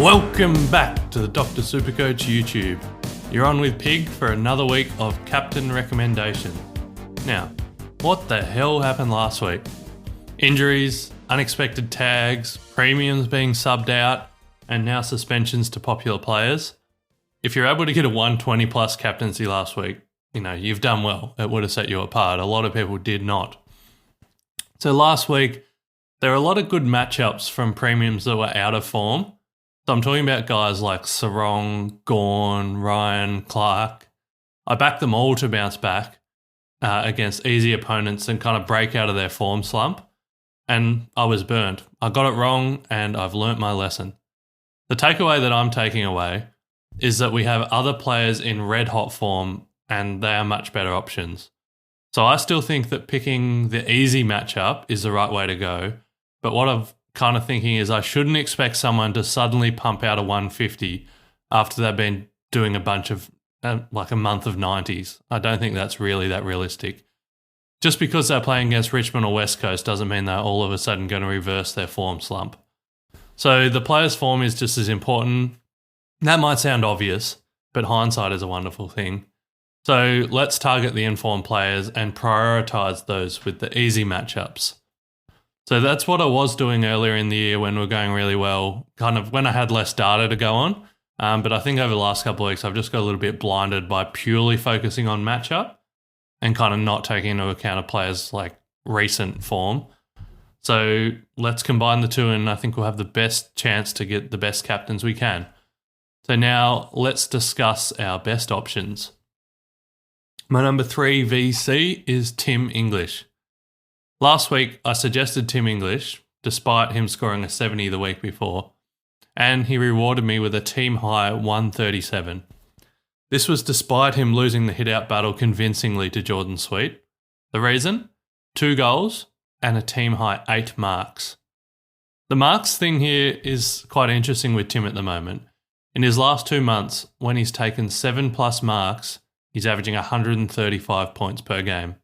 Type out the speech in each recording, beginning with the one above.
Welcome back to the Dr. SuperCoach YouTube. You're on with Pig for another week of captain recommendation. Now, what the hell happened last week? Injuries, unexpected tags, premiums being subbed out, and now suspensions to popular players. If you're able to get a 120 plus captaincy last week, you've done well. It would have set you apart. A lot of people did not. So last week, there were a lot of good matchups from premiums that were out of form. So I'm talking about guys like Sarong, Gawn, Ryan, Clark. I backed them all to bounce back against easy opponents and kind of break out of their form slump. And I was burnt. I got it wrong and I've learnt my lesson. The takeaway that I'm taking away is that we have other players in red hot form and they are much better options. So I still think that picking the easy matchup is the right way to go. But what I've kind of thinking is I shouldn't expect someone to suddenly pump out a 150 after they've been doing a bunch of like a month of 90s. I don't think that's really that realistic. Just because they're playing against Richmond or West Coast doesn't mean they're all of a sudden going to reverse their form slump. So the player's form is just as important. That might sound obvious, but hindsight is a wonderful thing. So let's target the informed players and prioritise those with the easy matchups. So that's what I was doing earlier in the year when we were going really well, kind of when I had less data to go on. But I think over the last couple of weeks, I've just got a little bit blinded by purely focusing on matchup and kind of not taking into account a player's like recent form. So let's combine the two and I think we'll have the best chance to get the best captains we can. So now let's discuss our best options. My number 3 VC is Tim English. Last week, I suggested Tim English, despite him scoring a 70 the week before, and he rewarded me with a team-high 137. This was despite him losing the hit-out battle convincingly to Jordan Sweet. The reason? 2 goals and a team-high 8 marks. The marks thing here is quite interesting with Tim at the moment. In his last 2 months, when he's taken 7+ marks, he's averaging 135 points per game.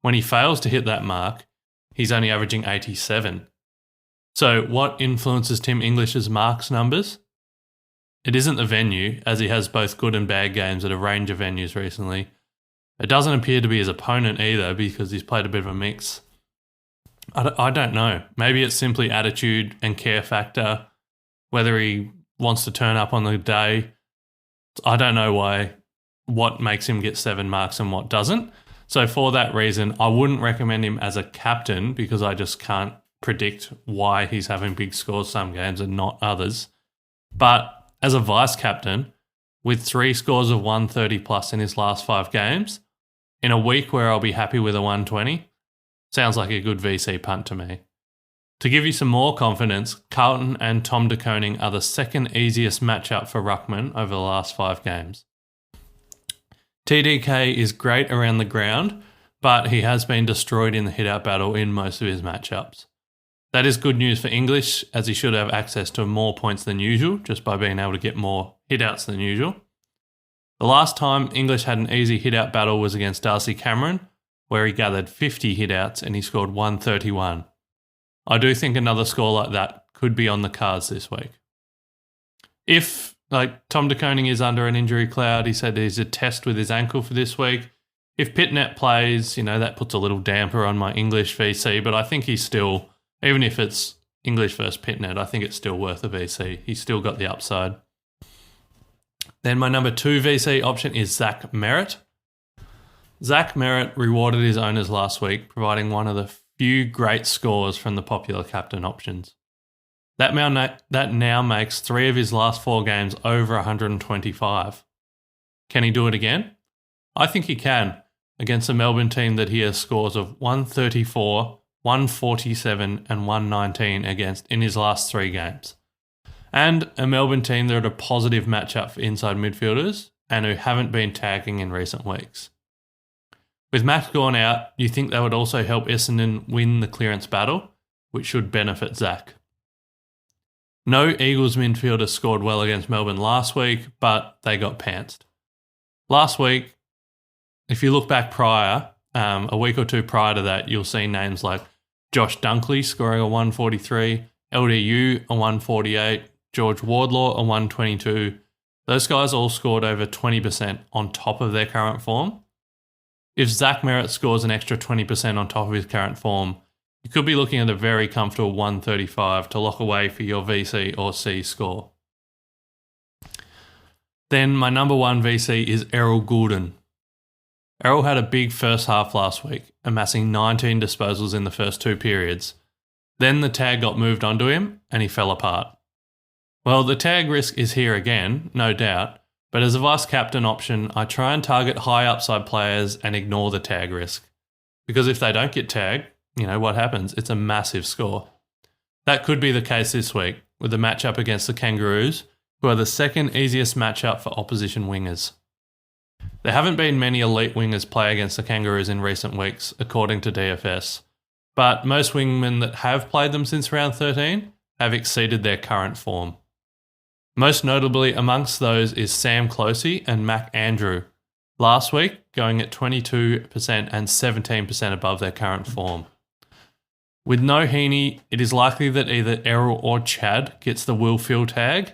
When he fails to hit that mark, he's only averaging 87. So what influences Tim English's marks numbers? It isn't the venue, as he has both good and bad games at a range of venues recently. It doesn't appear to be his opponent either because he's played a bit of a mix. I don't know. Maybe it's simply attitude and care factor, whether he wants to turn up on the day. I don't know what makes him get 7 marks and what doesn't. So for that reason, I wouldn't recommend him as a captain because I just can't predict why he's having big scores some games and not others. But as a vice captain, with 3 scores of 130 plus in his last 5 games, in a week where I'll be happy with a 120, sounds like a good VC punt to me. To give you some more confidence, Carlton and Tom De Koning are the second easiest matchup for Ruckman over the last 5 games. TDK is great around the ground, but he has been destroyed in the hit-out battle in most of his matchups. That is good news for English, as he should have access to more points than usual, just by being able to get more hit-outs than usual. The last time English had an easy hit-out battle was against Darcy Cameron, where he gathered 50 hit-outs and he scored 131. I do think another score like that could be on the cards this week. If Tom De Koning is under an injury cloud. He said he's a test with his ankle for this week. If Pitnet plays, that puts a little damper on my English VC, but I think he's still, even if it's English versus Pitnet, I think it's still worth a VC. He's still got the upside. Then my number 2 VC option is Zack Merritt. Zack Merritt rewarded his owners last week, providing one of the few great scores from the popular captain options. That now makes 3 of his last 4 games over 125. Can he do it again? I think he can, against a Melbourne team that he has scores of 134, 147 and 119 against in his last 3 games. And a Melbourne team that are a positive matchup for inside midfielders and who haven't been tagging in recent weeks. With Max Gawn out, you think that would also help Essendon win the clearance battle, which should benefit Zack. No Eagles midfielder scored well against Melbourne last week, but they got pantsed. Last week, if you look back prior, a week or 2 prior to that, you'll see names like Josh Dunkley scoring a 143, LDU a 148, George Wardlaw a 122. Those guys all scored over 20% on top of their current form. If Zach Merrett scores an extra 20% on top of his current form, you could be looking at a very comfortable 135 to lock away for your VC or C score. Then my number one VC is Errol Gordon. Errol had a big first half last week, amassing 19 disposals in the first two periods. Then the tag got moved onto him and he fell apart. Well, the tag risk is here again, no doubt, but as a vice captain option, I try and target high upside players and ignore the tag risk. Because if they don't get tagged, you know what happens? It's a massive score. That could be the case this week with the matchup against the Kangaroos, who are the second easiest matchup for opposition wingers. There haven't been many elite wingers play against the Kangaroos in recent weeks, according to DFS, but most wingmen that have played them since round 13 have exceeded their current form. Most notably amongst those is Sam Closey and Mac Andrew, last week going at 22% and 17% above their current form. With no Heaney, it is likely that either Errol or Chad gets the Whitfield tag.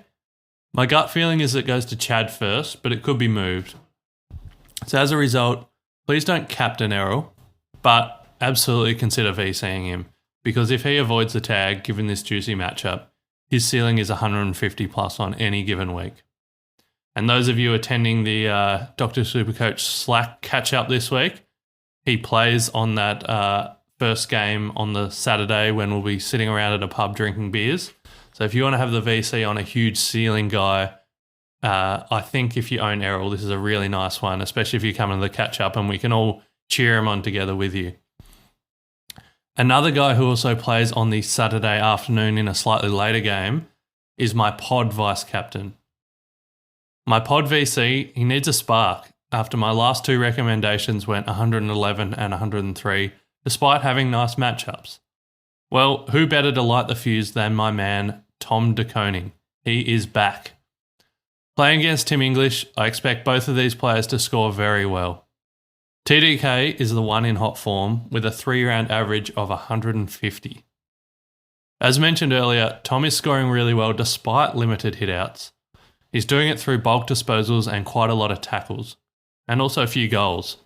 My gut feeling is it goes to Chad first, but it could be moved. So as a result, please don't captain Errol, but absolutely consider VCing him, because if he avoids the tag given this juicy matchup, his ceiling is 150 plus on any given week. And those of you attending the Dr. Supercoach Slack catch-up this week, he plays on that first game on the Saturday when we'll be sitting around at a pub drinking beers. So if you want to have the VC on a huge ceiling guy, I think if you own Errol, this is a really nice one, especially if you come into the catch-up and we can all cheer him on together with you. Another guy who also plays on the Saturday afternoon in a slightly later game is my pod vice captain. My pod VC, he needs a spark after my last two recommendations went 111 and 103, despite having nice matchups. Well, who better to light the fuse than my man, Tom De Koning? He is back. Playing against Tim English, I expect both of these players to score very well. TDK is the one in hot form with a 3-round average of 150. As mentioned earlier, Tom is scoring really well despite limited hitouts. He's doing it through bulk disposals and quite a lot of tackles, and also a few goals.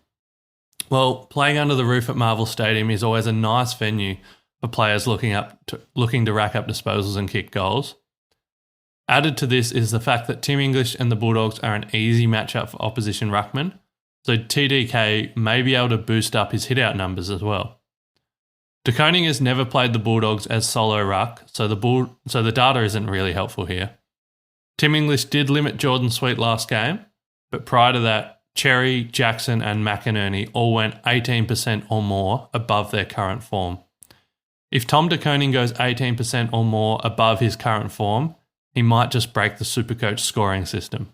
Well, playing under the roof at Marvel Stadium is always a nice venue for players looking to rack up disposals and kick goals. Added to this is the fact that Tim English and the Bulldogs are an easy matchup for opposition ruckmen, so TDK may be able to boost up his hit-out numbers as well. De Koning has never played the Bulldogs as solo ruck, so the data isn't really helpful here. Tim English did limit Jordan Sweet last game, but prior to that, Cherry, Jackson and McInerney all went 18% or more above their current form. If Tom De Koning goes 18% or more above his current form, he might just break the Supercoach scoring system.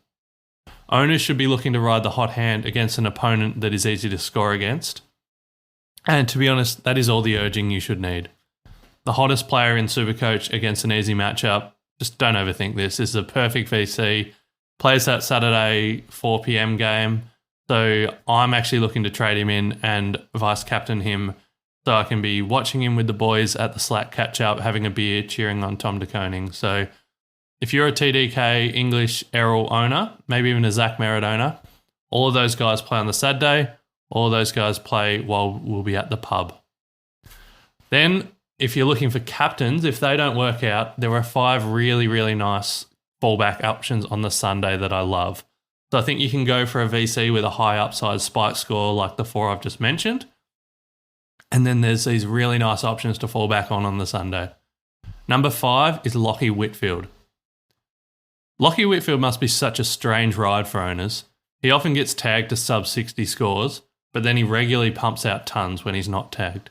Owners should be looking to ride the hot hand against an opponent that is easy to score against. And to be honest, that is all the urging you should need. The hottest player in Supercoach against an easy matchup, just don't overthink this. This is a perfect VC. Plays that Saturday 4 p.m. game. So I'm actually looking to trade him in and vice captain him so I can be watching him with the boys at the Slack catch-up, having a beer, cheering on Tom De Koning. So if you're a TDK, English, Errol owner, maybe even a Zach Merrett owner, all of those guys play on the Saturday. All of those guys play while we'll be at the pub. Then, if you're looking for captains, if they don't work out, there are 5 really, really nice fallback options on the Sunday that I love. So I think you can go for a VC with a high upside spike score like the 4 I've just mentioned. And then there's these really nice options to fall back on the Sunday. Number 5 is Loy Whitfield. Loy Whitfield must be such a strange ride for owners. He often gets tagged to sub-60 scores, but then he regularly pumps out tons when he's not tagged.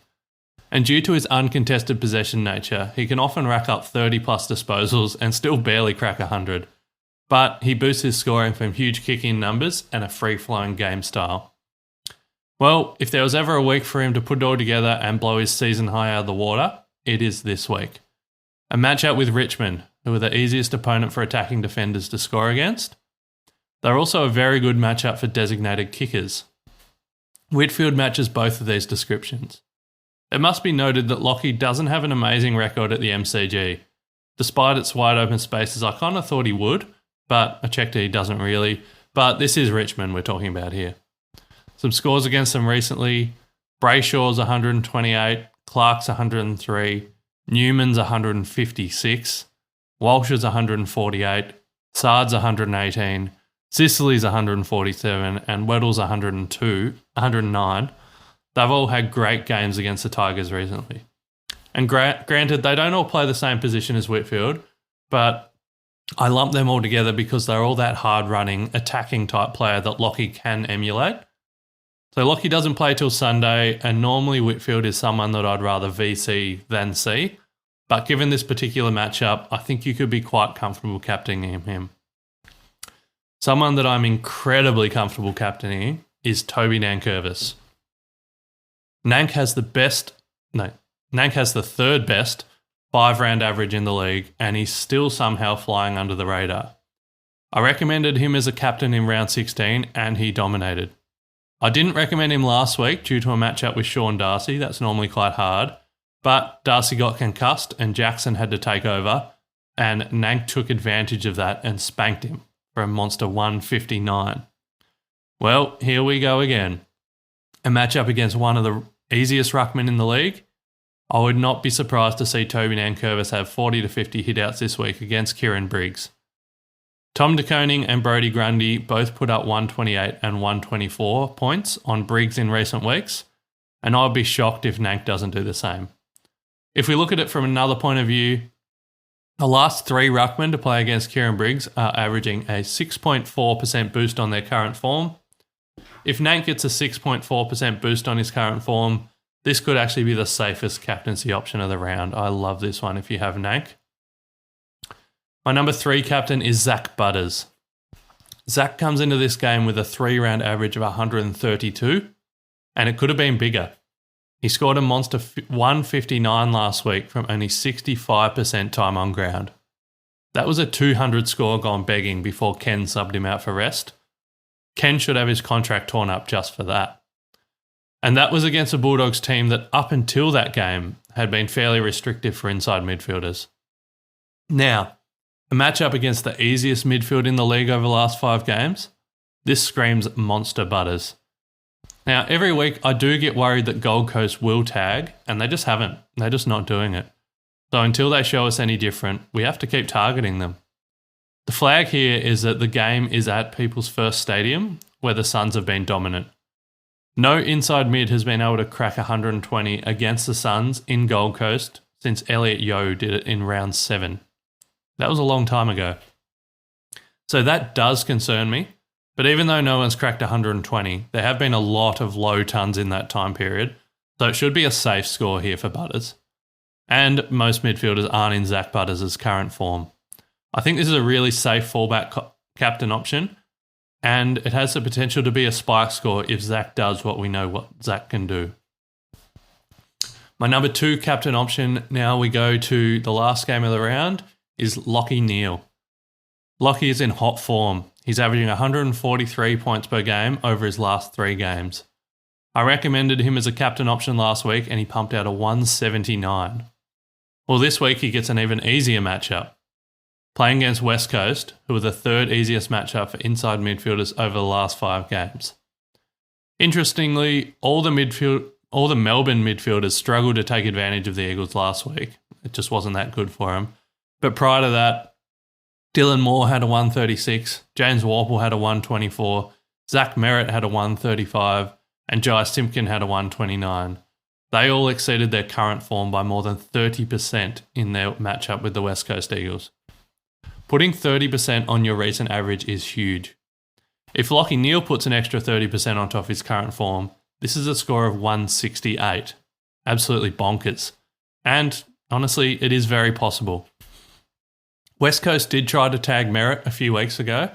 And due to his uncontested possession nature, he can often rack up 30 plus disposals and still barely crack 100. But he boosts his scoring from huge kick-in numbers and a free-flowing game style. Well, if there was ever a week for him to put it all together and blow his season high out of the water, it is this week. A matchup with Richmond, who are the easiest opponent for attacking defenders to score against. They're also a very good matchup for designated kickers. Whitfield matches both of these descriptions. It must be noted that Lockie doesn't have an amazing record at the MCG, Despite its wide open spaces, I kind of thought he would, but I checked it, he doesn't really. But this is Richmond we're talking about here. Some scores against them recently. Brayshaw's 128, Clark's 103, Newman's 156, Walsh's 148, Sard's 118, Sicily's 147, and Weddle's 109. They've all had great games against the Tigers recently. And granted, they don't all play the same position as Whitfield, but I lump them all together because they're all that hard-running, attacking type player that Lockie can emulate. So Lockie doesn't play till Sunday, and normally Whitfield is someone that I'd rather VC than C. But given this particular matchup, I think you could be quite comfortable captaining him. Someone that I'm incredibly comfortable captaining is Toby Nadeau. Nank has the third best 5-round average in the league, and he's still somehow flying under the radar. I recommended him as a captain in round 16, and he dominated. I didn't recommend him last week due to a matchup with Sean Darcy. That's normally quite hard. But Darcy got concussed and Jackson had to take over, and Nank took advantage of that and spanked him for a monster 159. Well, here we go again. A matchup against one of the easiest ruckmen in the league. I would not be surprised to see Toby Nadeau have 40 to 50 hitouts this week against Kieran Briggs. Tom De Koning and Brodie Grundy both put up 128 and 124 points on Briggs in recent weeks, and I'd be shocked if Nank doesn't do the same. If we look at it from another point of view, the last 3 ruckmen to play against Kieran Briggs are averaging a 6.4% boost on their current form. If Nank gets a 6.4% boost on his current form, this could actually be the safest captaincy option of the round. I love this one if you have Nank. My number 3 captain is Zack Butters. Zack comes into this game with a 3-round average of 132, and it could have been bigger. He scored a monster 159 last week from only 65% time on ground. That was a 200 score gone begging before Ken subbed him out for rest. Ken should have his contract torn up just for that. And that was against a Bulldogs team that up until that game had been fairly restrictive for inside midfielders. Now, a matchup against the easiest midfield in the league over the last 5 games, this screams monster Butters. Now, every week I do get worried that Gold Coast will tag, and they just haven't. They're just not doing it. So until they show us any different, we have to keep targeting them. The flag here is that the game is at People's First Stadium, where the Suns have been dominant. No inside mid has been able to crack 120 against the Suns in Gold Coast since Elliot Yeo did it in round 7. That was a long time ago. So that does concern me. But even though no one's cracked 120, there have been a lot of low tons in that time period. So it should be a safe score here for Butters. And most midfielders aren't in Zack Butters' current form. I think this is a really safe fallback captain option. And it has the potential to be a spike score if Zack does what we know what Zack can do. My number 2 captain option, now we go to the last game of the round, is Lockie Neale. Lockie is in hot form. He's averaging 143 points per game over his last 3 games. I recommended him as a captain option last week and he pumped out a 179. Well, this week he gets an even easier matchup. Playing against West Coast, who are the 3rd easiest matchup for inside midfielders over the last 5 games. Interestingly, all the Melbourne midfielders struggled to take advantage of the Eagles last week. It just wasn't that good for them. But prior to that, Dylan Moore had a 136, James Warple had a 124, Zach Merritt had a 135, and Jai Simpkin had a 129. They all exceeded their current form by more than 30% in their matchup with the West Coast Eagles. Putting 30% on your recent average is huge. If Lockie Neale puts an extra 30% on top of his current form, this is a score of 168. Absolutely bonkers. And honestly, it is very possible. West Coast did try to tag Merritt a few weeks ago,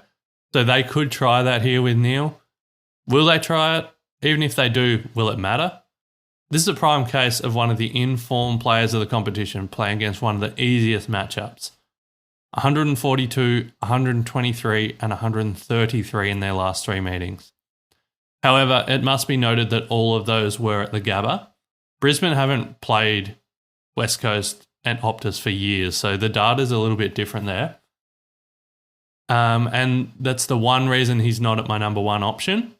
so they could try that here with Neale. Will they try it? Even if they do, will it matter? This is a prime case of one of the in-form players of the competition playing against one of the easiest matchups. 142, 123 and 133 in their last 3 meetings. However, it must be noted that all of those were at the Gabba. Brisbane haven't played West Coast at Optus for years, so the data's a little bit different there. And that's the one reason he's not at my number one option.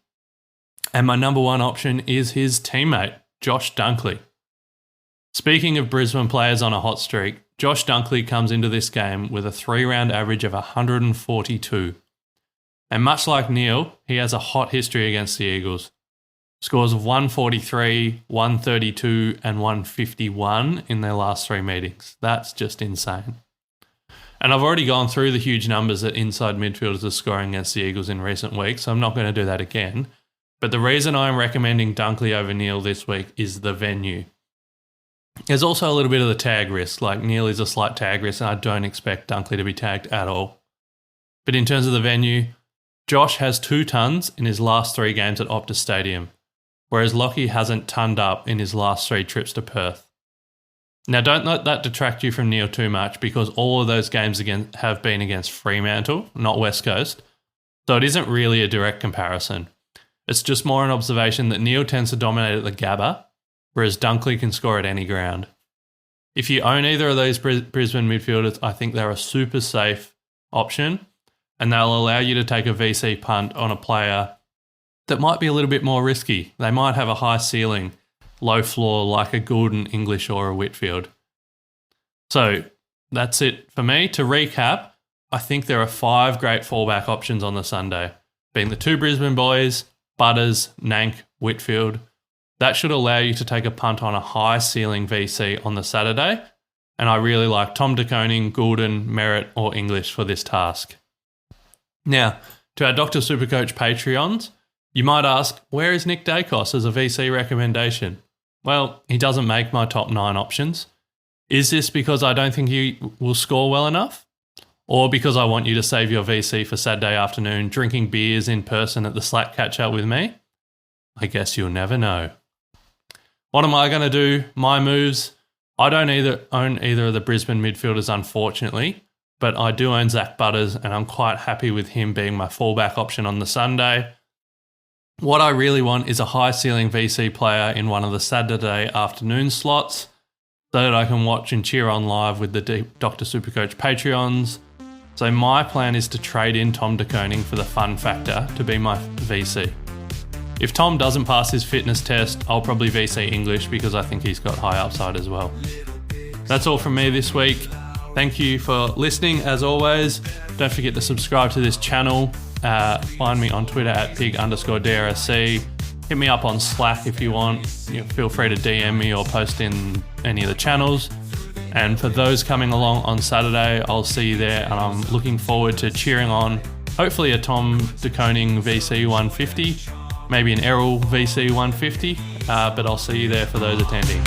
And my number one option is his teammate, Josh Dunkley. Speaking of Brisbane players on a hot streak, Josh Dunkley comes into this game with a 3-round average of 142. And much like Neil, he has a hot history against the Eagles. Scores of 143, 132 and 151 in their last 3 meetings. That's just insane. And I've already gone through the huge numbers that inside midfielders are scoring against the Eagles in recent weeks, so I'm not going to do that again. But the reason I'm recommending Dunkley over Neil this week is the venue. There's also a little bit of the tag risk, like Neil is a slight tag risk and I don't expect Dunkley to be tagged at all. But in terms of the venue, Josh has 2 tons in his last 3 games at Optus Stadium, whereas Lockie hasn't tonned up in his last 3 trips to Perth. Now, don't let that detract you from Neil too much because all of those games have been against Fremantle, not West Coast, so it isn't really a direct comparison. It's just more an observation that Neil tends to dominate at the Gabba, whereas Dunkley can score at any ground. If you own either of those Brisbane midfielders, I think they're a super safe option, and they'll allow you to take a VC punt on a player that might be a little bit more risky. They might have a high ceiling, low floor like a Gordon, English or a Whitfield. So that's it for me. To recap, I think there are 5 great fallback options on the Sunday, being the 2 Brisbane boys, Butters, Nank, Whitfield. That should allow you to take a punt on a high ceiling VC on the Saturday. And I really like Tom De Koning, Gordon, Merritt or English for this task. Now, to our Dr. Supercoach Patreons, you might ask, where is Nick Dacos as a VC recommendation? Well, he doesn't make my top 9 options. Is this because I don't think he will score well enough? Or because I want you to save your VC for Saturday afternoon drinking beers in person at the Slack catch-up with me? I guess you'll never know. What am I going to do? My moves? I don't own either of the Brisbane midfielders, unfortunately, but I do own Zack Butters and I'm quite happy with him being my fallback option on the Sunday. What I really want is a high-ceiling VC player in one of the Saturday afternoon slots so that I can watch and cheer on live with the Dr. Supercoach Patreons. So my plan is to trade in Tom De Koning for the fun factor to be my VC. If Tom doesn't pass his fitness test, I'll probably VC English because I think he's got high upside as well. That's all from me this week. Thank you for listening as always. Don't forget to subscribe to this channel. Find me on Twitter at pig_DRSC. Hit me up on Slack if you want. Feel free to DM me or post in any of the channels. And for those coming along on Saturday, I'll see you there. And I'm looking forward to cheering on hopefully a Tom De Koning VC 150, maybe an Errol VC 150. But I'll see you there for those attending.